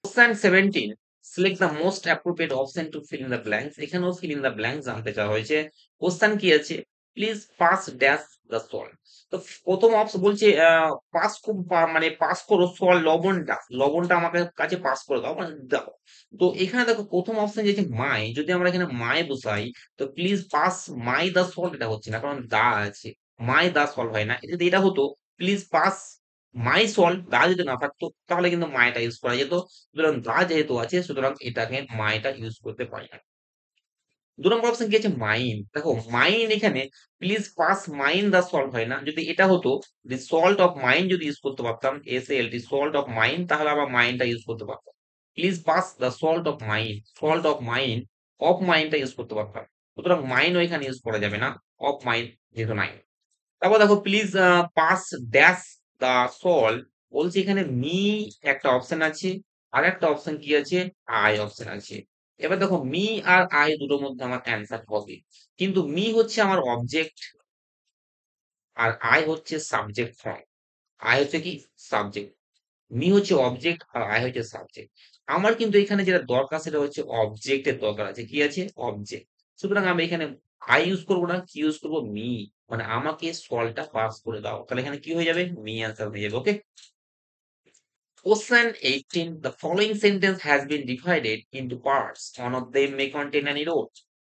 Question 17, select the most appropriate option to fill in the blanks. এখানেও ফিল ইন দ্য ব্ল্যাঙ্কস জানতে চাওয়া হয়েছে। কোশ্চেন কি আছে? Please pass dash the salt. তো প্রথম অপশন বলছে মানে পাস করো সল্ট, লবণটা, লবণটা আমাকে কাছে পাস করে দাও, মানে দাও। তো এখানে দেখো প্রথম অপশন যেটা মাই, যদি আমরা এখানে মাই বসাই, তো please pass my the salt, এটা হচ্ছে না, কারণ দা আছে। মাই দা সল্ট হয় না। এটা যদি এটা হতো প্লিজ পাস মাই সল্ট, দা যদি না থাকতো তাহলে কিন্তু মাইটা ইউজ করা যেত। সুতরাং দা যেহেতু আছে, সুতরাং এটাকে মাইটা ইউজ করতে পারি না। নম্বর অপশন কি আছে? মাইন। দেখো মাইন এখানে please pass mine the salt হয় না। যদি এটা হতো দি সল্ট অফ মাইন যদি ইউজ করতে পারতাম, SALT সল্ট অফ মাইন, তাহলে আবার মাইনটা ইউজ করতে পারতাম। Please pass the salt of mine, salt of mine, of মাইনটা ইউজ করতে পারতাম। সুতরাং মাইনও এখানে ইউজ করা যাবে না, অফ মাইন যেহেতু নাই। তারপর দেখো please pass dash the salt, বলছে এখানে মি একটা অপশন আছে, আর একটা অপশন কি আছে? আই অপশন আছে। এবার দেখো মি আর আই দুটোর মধ্যে আমার অ্যান্সার হবে, কিন্তু মি হচ্ছে আমার অবজেক্ট আর আই হচ্ছে সাবজেক্ট ফর্ম। আই হচ্ছে কি? সাবজেক্ট। মি হচ্ছে অবজেক্ট আর আই হচ্ছে সাবজেক্ট। আমার কিন্তু এখানে যেটা দরকার সেটা হচ্ছে অবজেক্টের দরকার আছে। কি আছে? অবজেক্ট। সুতরাং আমি এখানে আই ইউজ করবো না, কি ইউজ করবো? মি। মানে আমাকে সলটা পাস করে দাও, তাহলে এখানে কি হয়ে যাবে? মি অ্যান্সার হয়ে যাবে। ওকে। Question 18. The following sentence has been divided into parts. One of them may contain an error.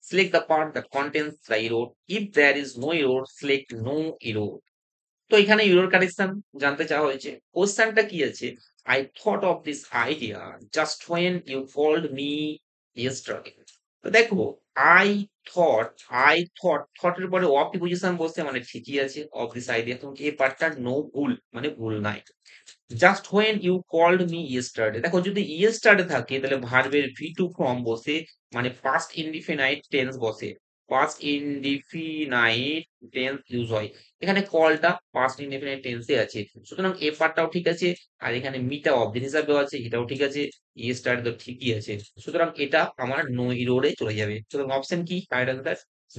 Select the part that contains the error. If there is no error, select no error. তো এখানে ইউরোর কারেকশন জানতে চাওয়া হয়েছে। কোশ্চেনটা কি আছে? I thought of this idea just when you called me yesterday. তো দেখো আই থট, থটের পরে অফ প্রিপোজিশন বসছে, মানে ঠিকই আছে, অফ দিস আইডিয়া। তুমি এই পার্টটা নো ভুল, মানে ভুল নাই। Just when you called me yesterday, দেখো যদি ইয়েস্টারডে থাকে তাহলে ভার্বের ভি টু ফর্ম বসে, মানে পাস্ট ইনডিফিনাইট টেন্স বসে, পাস্ট ইনডিফিনাইট টেন্স ইউজ হয়। এখানে কলটা পাস্ট ইনডিফিনাইট টেন্সে আছে, সুতরাং এ পার্টটাও ঠিক আছে। আর এখানে মিটা অবজেক্ট হিসাবেও আছে, এটাও ঠিক আছে। ইয়েস্টারডে তো ঠিকই আছে, সুতরাং এটা আমার নো ইরোরে চলে যাবে। সুতরাং অপশন কি? Right answer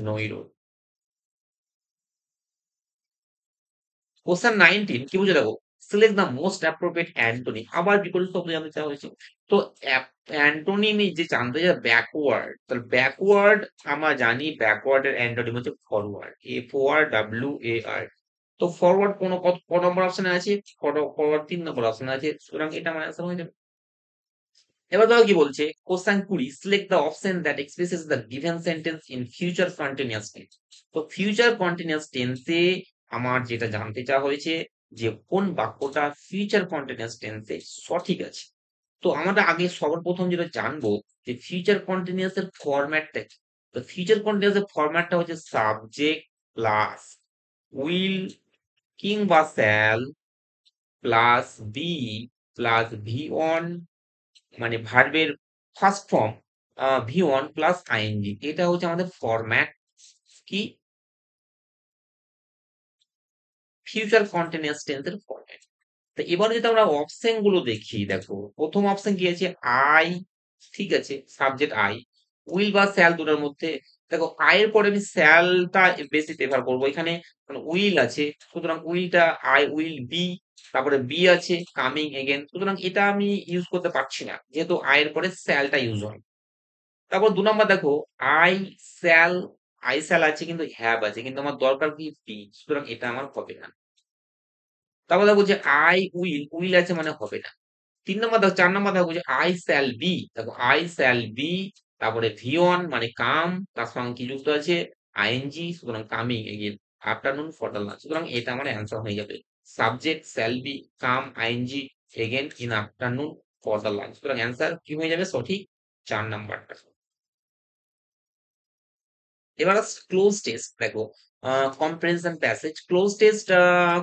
no error. Question 19 কি বুঝে দেখো, select the most appropriate antonym, আবার বিপরীত শব্দ জানতে চাওয়া হয়েছে। তো অ্যান্টোনিমি যে জানতে চাই ব্যাকওয়ার্ড, তাহলে ব্যাকওয়ার্ড আমরা জানি ব্যাকওয়ার্ড এর অ্যান্টোনিম হচ্ছে ফরওয়ার্ড, FORWARD। তো ফরওয়ার্ড কোন ক নম্বর অপশনে আছে? ফরওয়ার্ড 3 নম্বর অপশনে আছে, সুতরাং এটা আমার অ্যান্সার হয়ে যাবে। এবার দেখো কি বলছে, question 20, select the option that expresses the given sentence in future continuous tense. তো ফিউচার কন্টিনিউয়াস টেন্সে আমার যেটা জানতে চাওয়া হয়েছে যে কোন বাক্যটা ফিউচার কন্টিনিউয়াস টেন্সে সঠিক আছে। তো আমরা আগে সবার প্রথম যেটা জানবো যে ফিউচার কন্টিনিউয়াস এর ফরম্যাটটা কি। তো ফিউচার কন্টিনিউয়াস এর ফরম্যাটটা হচ্ছে সাবজেক্ট প্লাস উইল কিংবা shall plus be plus V1, মানে ভার্বের first form V1 plus ING. এটা হচ্ছে আমাদের ফরম্যাট কি? ফিউচার কন্টিনিউয়াস টেন্সের ফরম্যাট। তো এবারে যদি আমরা অপশন গুলো দেখি, দেখো প্রথম অপশন কি আছে? আই, ঠিক আছে, সাবজেক্ট আই। উইল বা শ্যাল দুটার মধ্যে, দেখো আই এর পরে আমি শ্যালটা বেশি প্রেফার করবো এখানে, কারণ উইল আছে, সুতরাং উইলটা আই উইল বি, তারপরে বি আছে কামিং এগেন, সুতরাং এটা আমি ইউজ করতে পারছি না যেহেতু আই এর পরে শ্যালটা ইউজ হয়। তারপর ২ নাম্বার দেখো আই শ্যাল, আই শ্যাল আছে কিন্তু হ্যাভ আছে, কিন্তু আমার দরকার কি? বি, সুতরাং এটা আমার হবে না। তারপর দেখো যে আই উইল, উইল আছে মানে হবে না। ৩ নাম্বার দেখো, ৪ নাম্বার দেখো যে আই শ্যাল বি, দেখো আই শ্যাল বি, তারপরে V1 মানে কাম, তার সঙ্গে কি যুক্ত আছে? আইএনজি, সুতরাং coming again afternoon for the lunch, সুতরাং এটা আমার অ্যান্সার হয়ে যাবে। Subject shall be, come, ING, again in afternoon for the lunch, সুতরাং অ্যান্সার কি হয়ে যাবে? সঠিক ৪ নাম্বারটা। এবার ক্লোজ টেস্ট দেখো, কম্প্রিহেনশন প্যাসেজ। ক্লোজ টেস্ট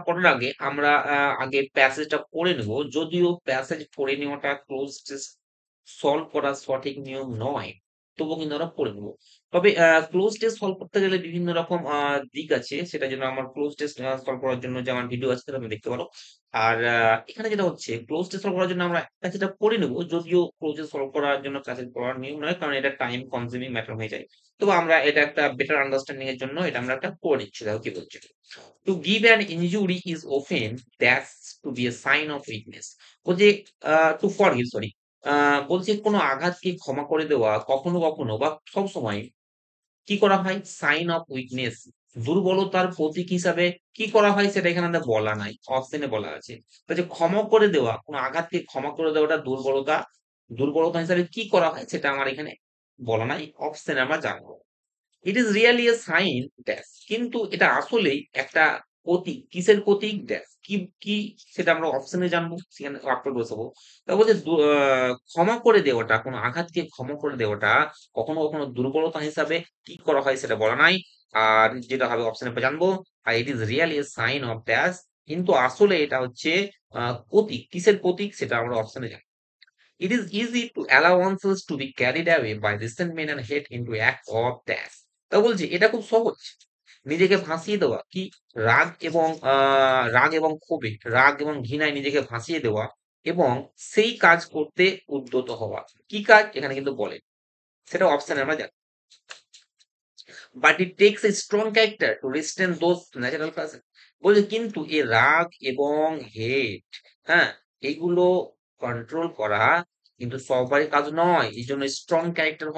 করার আগে আমরা আগে প্যাসেজটা পড়ে নেব, যদিও প্যাসেজ পড়ে নেওয়াটা ক্লোজ টেস্ট সলভ করার সঠিক নিয়ম নয়, তবুও কিন্তু আমরা পড়ে নেব। তবে ক্লোজ টেস্ট সলভ করতে গেলে বিভিন্ন রকম দিক আছে, সেটা জন্য আমার ক্লোজ টেস্ট সলভ করার জন্য যে আমার ভিডিও আছে সেটা তুমি দেখতে পারো। আর এখানে যেটা হচ্ছে ক্লোজ টেস্ট সলভ করার জন্য আমরা প্যাসেজটা পড়ে নেব, যদিও ক্লোজ টেস্ট সলভ করার জন্য প্যাসেজ পড়ার নিয়ম নয়, কারণ এটা টাইম কনজিউমিং ম্যাটার হয়ে যায়। তবে আমরা এটা একটা বেটার আন্ডারস্ট্যান্ডিং এর জন্য এটা আমরা একটা করে নিচ্ছি। দেখো কি বলছে, to give an injury is often that's to be a sign of weakness. বলছে টু ফরগিভ, সরি, বলছে কোনো আঘাতকে ক্ষমা করে দেওয়া কখনো কখনো বা সবসময় কি করা হয়? সাইন অফ উইকনেস, দুর্বলতার প্রতীক হিসাবে কি করা হয় সেটা এখানে আমাদের বলা নাই, অপশনে বলা আছে। যে ক্ষমা করে দেওয়া, কোনো আঘাতকে ক্ষমা করে দেওয়াটা দুর্বলতা, দুর্বলতা হিসাবে কি করা হয় সেটা আমার এখানে বলা নাই, অপশনে আমরা জানবো। It is really a sign dash, কিন্তু এটা আসলেই একটা প্রতীক, কিসের প্রতীক? ড্যাশ। কি, কি সেটা আমরা অপশনে জানবো। সেখানে আফটার বসাবো। তা বলছে ক্ষমা করে দেওয়াটা, কোনো আঘাতকে ক্ষমা করে দেওয়াটা কখনো, কখনো দুর্বলতা হিসাবে কি করা হয় সেটা বলা নাই। আর যেটা হবে অপশনে জানবো। আর it is really a sign of dash. কিন্তু আসলে এটা হচ্ছে প্রতীক। কিসের প্রতীক? সেটা আমরা অপশনে জানবো। It is easy to allow oneself to be carried away by resentment and hate into act of dash. তা বলছি এটা খুব সহজ। নিজেকে ভাসিয়ে দেওয়া কি? রাগ এবং ক্ষোভে, রাগ এবং ঘৃণায় নিজেকে ভাসিয়ে দেওয়া এবং সেই কাজ করতে উদ্যত হওয়া। কি কাজ? এখানে কিন্তু বলে। সেটা অপশনে আমরা জানি। But it takes a strong character to restrain those natural person. বলছে কিন্তু এ রাগ এবং হেট, হ্যাঁ, এগুলো কন্ট্রোল করা কিন্তু সবারই কাজ নয়। এই জন্য স্ট্রং ক্যারেক্টার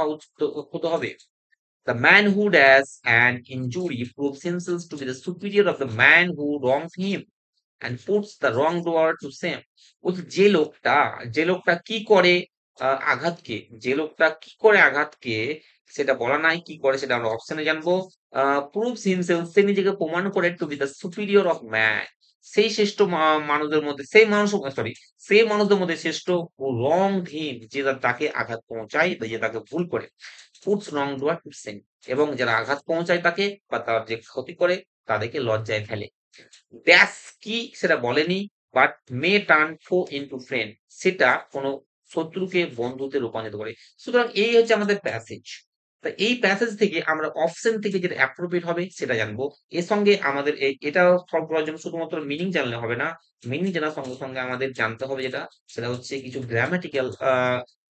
হতে হবে। The man who does an injury proves himself to be the superior of the man who wrongs him and puts the wrongdoer to shame. বলছে যে লোকটা কি করে আঘাতকে, যে লোকটা কি করে আঘাতকে সেটা বলা নাই, কি করে সেটা আমরা অপশনে জানবো। প্রুভস হিমসেলফ, সে নিজেকে প্রমাণ করে to be the superior of man, সেই শ্রেষ্ঠ মানুষদের মধ্যে, সেই মানুষ, সরি, সেই মানুষদের মধ্যে শ্রেষ্ঠ রং হিম, যে তাকে আঘাত পৌঁছায় বা যে তাকে ভুল করে। পুটস রং ডুয়ার টু সেম, এবং যারা আঘাত পৌঁছায় তাকে বা তার যে ক্ষতি করে তাদেরকে লজ্জায় ফেলে। ড্যাশ কি সেটা বলেনি, বাট মে টার্ন ফো ইনটু ফ্রেন্ড, সেটা কোনো শত্রুকে বন্ধুতে রূপান্তরিত করে। সুতরাং এই হচ্ছে আমাদের প্যাসেজ। তা এই প্যাসেজ থেকে আমরা অপশন থেকে যেটা অ্যাপ্রোপ্রিয়েট হবে সেটা জানবো। এর সঙ্গে আমাদের এটা সলভ করার জন্য শুধুমাত্র মিনিং জানলে হবে না। মিনিং জানার সঙ্গে সঙ্গে আমাদের জানতে হবে যেটা, সেটা হচ্ছে কিছু গ্রামাটিক্যাল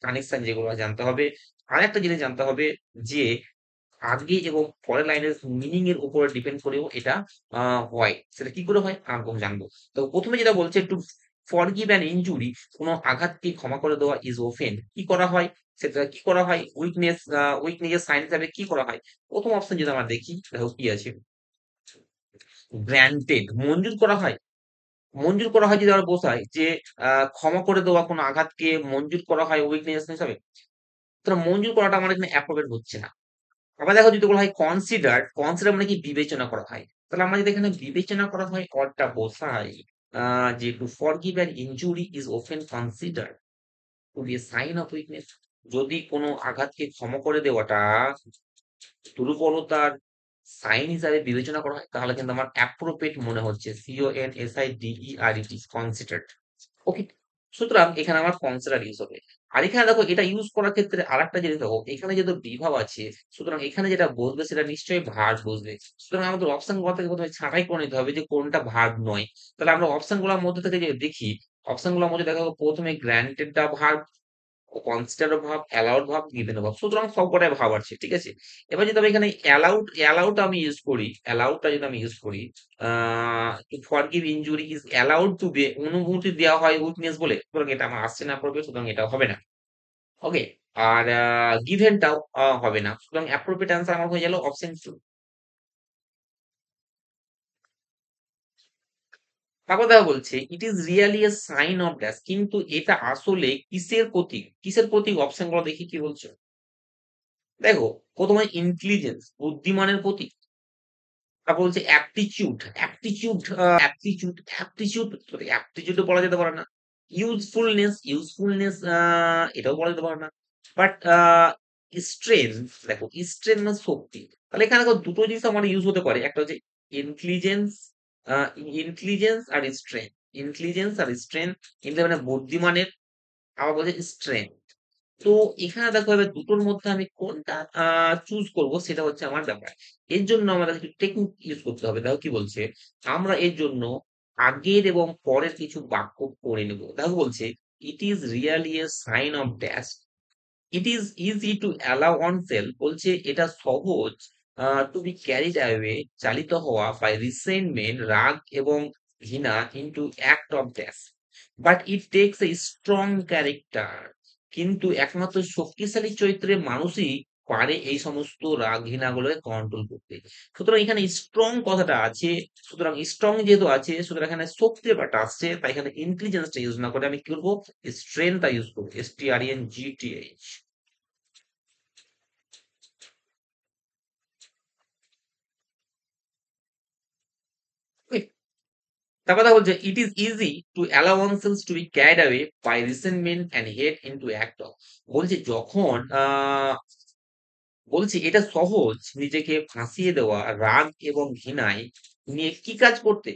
কানেকশন, যেগুলো জানতে হবে। আরেকটা জিনিস জানতে হবে যে আগে এবং পরের লাইনের মিনিং এর উপরে ডিপেন্ড করেও এটা হয়। সেটা কি করে হয় আমরা জানবো। তো ১ম এ যেটা বলছে টু ফরগিভ অ্যান ইনজুরি, কোন আঘাতকে ক্ষমা করে দেওয়া ইজ অফেন। কি করা হয়? সেটা কি করা হয়? উইকনেস এর সাইন হিসাবে কি করা হয়? ১ম অপশন যদি আমরা দেখি দেখো কি আছে? গ্রান্টেড, মঞ্জুর করা হয়। মঞ্জুর করা হয় যদি আমরা বোঝাই যে ক্ষমা করে দেওয়া কোন আঘাতকে মঞ্জুর করা হয় উইকনেস হিসাবে। সুতরাং মঞ্জুর করাটা আমার এখানে অ্যাপ্রোপ্রিয়েট হচ্ছে না। আবার দেখো যদি বলা হয় কনসিডার মানে কি? বিবেচনা করা হয়। তাহলে আমরা যদি এখানে বিবেচনা করা হয় অরটা বোঝাই যে to forgive an injury is often consider to be a sign of weakness. যদি কোনো আঘাতকে ক্ষমা করে দেওয়াটা দুর্বলতার সাইন হিসাবে বিবেচনা করা হয় তাহলে কিন্তু আমার অ্যাপ্রোপ্রিয়েট মনে হচ্ছে। CONSIDERET, considered. ওকে। সুতরাং এখানে আমার কনসিডার ইউজ হবে। আর এখানে দেখো এটা ইউজ করার ক্ষেত্রে আরেকটা জিনিস দেখো, এখানে যেহেতু বিভাব আছে, সুতরাং এখানে যেটা বসবে সেটা নিশ্চয়ই ভার্ব বসবে। সুতরাং আমাদের অপশন গুলো থেকে প্রথমে ছাঁটাই করে নিতে হবে যে কোনটা ভার্ব নয়। তাহলে আমরা অপশন গুলোর মধ্যে থেকে যে দেখি, অপশন গুলোর মধ্যে দেখা যাবে প্রথমে গ্র্যান্টেড টা verb, consider verb, allowed verb, given verb. সুতরাং সবকটাই ভার্ব আছে। ঠিক আছে? এবার যদি আমি এখানে অ্যালাউড আমি ইউজ করি, অ্যালাউডটা যদি আমি ইউজ করি, to forgive injury is allowed to be, অনুমতি দেওয়া হয় উইকনেস বলে। সুতরাং এটা আমার আসছে না পড়বে, সুতরাং এটা হবে না। ওকে। আর গিভেনটাও হবে না। সুতরাং অ্যাপ্রোপ্রিয়েট অ্যান্সার আমার হয়ে গেল অপশন 2। তারপর দেখো বলছে it is really a sign of dash, কিন্তু এটা আসলে কিসের প্রতীক? কিসের প্রতীক? অপশন গুলো দেখি কি বলছে। দেখো, প্রথমে ইন্টেলিজেন্স, বুদ্ধিমানের প্রতীক। তারপর বলছে অ্যাপটিচিউড বলা যেতে পারে না। ইউজফুলনেস এটাও বলা যেতে পারে না। বাট স্ট্রেংথ, দেখো স্ট্রেংথ মানে শক্তি। তাহলে এখানে দেখো দুটো জিনিস আমার ইউজ হতে পারে। একটা হচ্ছে ইন্টেলিজেন্স, আহ ইন্টেলিজেন্স আর স্ট্রেংথ। ইন্টেলিজেন্স আর স্ট্রেংথ মানে বুদ্ধিমানের, আবার বলছে স্ট্রেংথ। তো এখানে দেখো এবার দুটোর মধ্যে আমি কোনটা চুজ করব সেটা হচ্ছে আমার ব্যাপার। এর জন্য আমাদের কিছু টেকনিক ইউজ করতে হবে। দেখো কি বলছে, আমরা এর জন্য আগের এবং পরের কিছু বাক্য পড়ে নেব। দেখো বলছে it is really a sign of dash, it is easy to allow oneself, বলছে এটা সহজ টু বি ক্যারিড অ্যাওয়ে, চালিত হওয়া, বাই রিসেন্টমেন্ট, রাগ এবং ঘৃণা, into act of dash, but it takes a strong character, কিন্তু একমাত্র শক্তিশালী চরিত্রের মানুষই পারে এই সমস্ত রাগ ঘৃণাগুলোকে কন্ট্রোল করতে। সুতরাং এখানে স্ট্রং কথাটা আছে। সুতরাং স্ট্রং যেহেতু আছে, সুতরাং এখানে শক্তির ব্যাপারটা আসছে, তাই এখানে ইন্টেলিজেন্সটা ইউজ না করে আমি কি করবো? স্ট্রেংথটা ইউজ করবো, STRENGTH। তারপর দেখো বলছে it is easy to allow oneself to be carried away by resentment and hate into act of. বলছে যখন বলছি এটা সহজ নিজেকে ফাঁসিয়ে দেওয়া রাগ এবং ঘৃণায় নিয়ে কি কাজ করতে।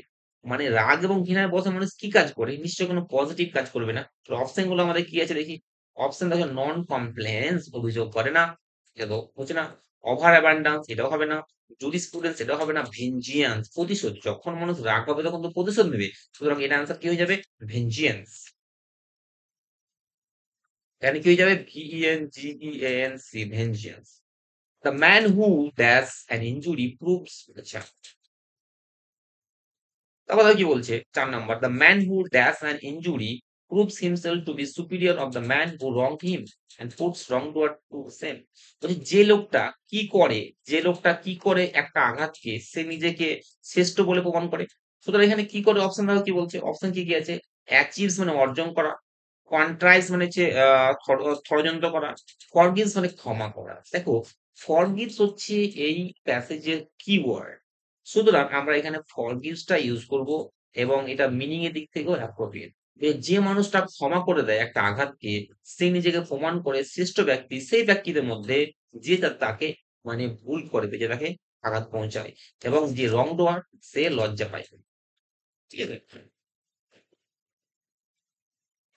মানে রাগ এবং ঘৃণায় বসে মানুষ কি কাজ করে, নিশ্চয়ই কোনো পজিটিভ কাজ করবে না। তো অপশন গুলো আমাদের কি আছে দেখি। অপশন দেখো, নন কমপ্লেন্স অভিযোগ করে না, এটা তো হচ্ছে না। ওভার অ্যাবান্ডান্স এটাও হবে না। জুরিসপ্রুডেন্স এটাও হবে না। ভেঞ্জিয়ান্স প্রতিশোধ, যখন মানুষ রাগ হবে তখন তো প্রতিশোধ নেবে, সুতরাং এটা আনসার কি হয়ে যাবে, ভেঞ্জিয়ান্স। এখানে কি হয়ে যাবে, VENGEANC, ভেঞ্জিয়ান্স। The man who does an injury proves, আচ্ছা তারপর দেখো কি বলছে 4 number, the man who does an injury proves himself to be superior of the man who wronged him and puts wrongdoer to shame। বলছে যে লোকটা কি করে একটা আঘাতকে সে নিজেকে শ্রেষ্ঠ বলে প্রমাণ করে। সুতরাং এখানে কি করে, অপশন দেখো কি বলছে, অপশন কি কি আছে, অ্যাচিভস মানে অর্জন করা, কন্ট্রাইজ মানে হচ্ছে ষড়যন্ত্র করা, ফরগিভস মানে ক্ষমা করা। দেখো ফরগিভস হচ্ছে এই প্যাসেজের কিওয়ার্ড, সুতরাং আমরা এখানে ফরগিভস টা ইউজ করব এবং এটা মিনিং এর দিক থেকেও অ্যাপ্রোপ্রিয়েট। যে মানুষটা ক্ষমা করে দেয় একটা আঘাতকে, সে নিজেকে প্রমাণ করে শ্রেষ্ঠ ব্যক্তি সেই ব্যক্তিদের মধ্যে যে তাকে মানে ভুল করে যে তাকে আঘাত পৌঁছায়, এবং যে রং ডোয়ার সে লজ্জা পায়। ঠিক আছে,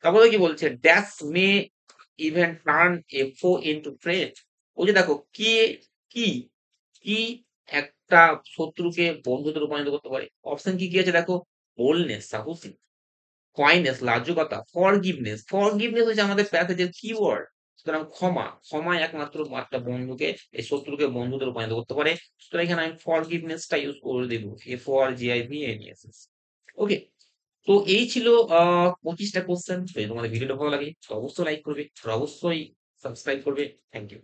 তারপরে কি বলছে, ড্যাশ মে ইভেন টার্ন এ ফো ইনটু ফ্রেন্ড। ওই যে দেখো কি কি একটা শত্রুকে বন্ধুতে রূপান্তরিত করতে পারে। অপশন কি কি আছে দেখো, বোল্ডনেস সাহসী, কাইন্ডনেস লাজুকতা, ফরগিভনেস হচ্ছে আমাদের প্যাসেজের কিওয়ার্ড। সুতরাং ক্ষমা একমাত্র একটা বন্ধুকে, এই শত্রুকে বন্ধুতে রূপান্তরিত করতে পারে। সুতরাং এখানে আমি ফরগিভনেসটা ইউজ করে দেব, FORGIVNESS। ওকে, তো এই ছিল 25টা কোশ্চেন। যদি তোমাদের ভিডিওটা ভালো লাগে তো অবশ্যই লাইক করবে আর অবশ্যই সাবস্ক্রাইব করবে। Thank you.